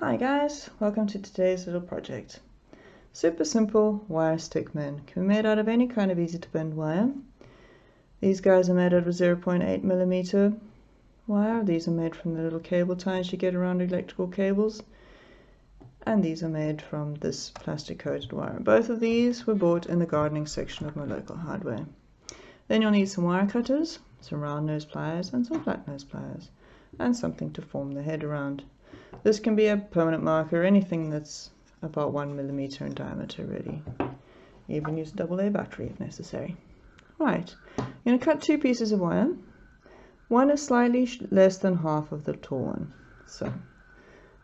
Hi guys, welcome to today's little project. Super simple wire stickmen can be made out of any kind of easy to bend wire. These guys are made out of 0.8mm wire. These are made from the little cable ties you get around electrical cables. And these are made from this plastic coated wire. Both of these were bought in the gardening section of my local hardware. Then you'll need some wire cutters, some round nose pliers and some flat nose pliers, and something to form the head around. This can be a permanent marker, anything that's about 1mm in diameter really. Even use a AA battery if necessary. Right, I'm going to cut two pieces of wire. One is slightly less than half of the tall one. So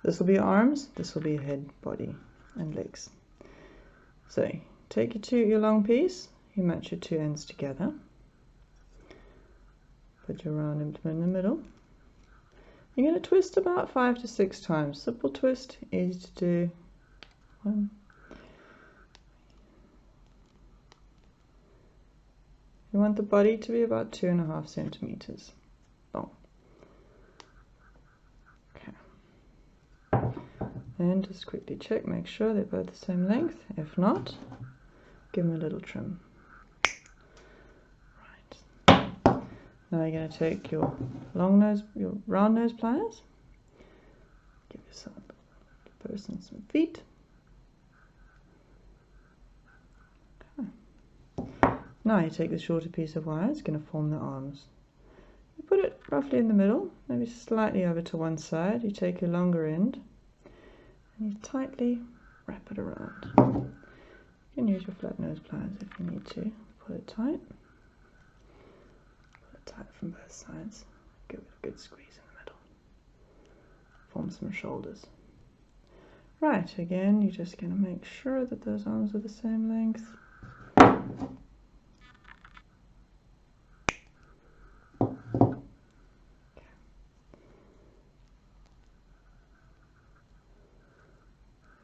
this will be arms, this will be head, body and legs. So take your long piece, you match your two ends together. Put your round implement in the middle. You're going to twist about 5 to 6 times. Simple twist, easy to do. 1. You want the body to be about 2.5 centimeters long. Okay. And just quickly check, make sure they're both the same length. If not, give them a little trim. Now you're going to take your round nose pliers, give yourself a person some feet. Okay. Now you take the shorter piece of wire, it's going to form the arms. You put it roughly in the middle, maybe slightly over to one side. You take your longer end and you tightly wrap it around. You can use your flat nose pliers if you need to. Pull it tight. Tight from both sides, give it a good squeeze in the middle, form some shoulders. Right, again you're just going to make sure that those arms are the same length. Okay. Make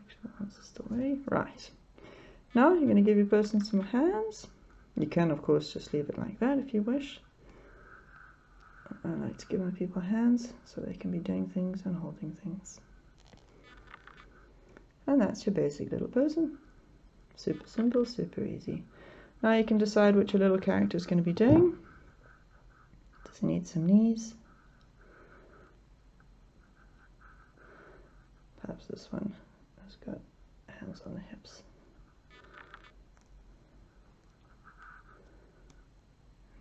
sure the arms are still ready. Right, now you're going to give your person some hands. You can of course just leave it like that if you wish. I like to give my people hands so they can be doing things and holding things. And that's your basic little person. Super simple, super easy. Now you can decide what your little character is going to be doing. Does he need some knees? Perhaps this one has got hands on the hips.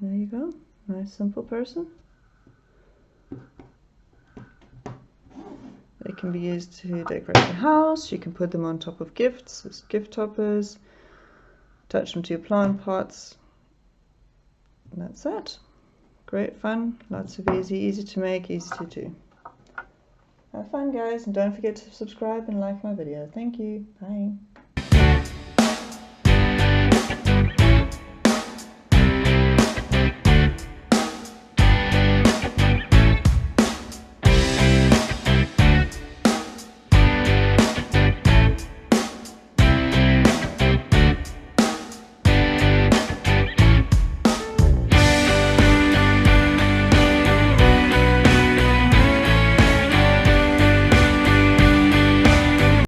There you go. Nice simple person. They can be used to decorate the house. You can put them on top of gifts as gift toppers, attach them to your plant pots, and that's it. Great fun, lots of easy to make, easy to do. Have fun guys, and don't forget to subscribe and like my video. Thank you, bye.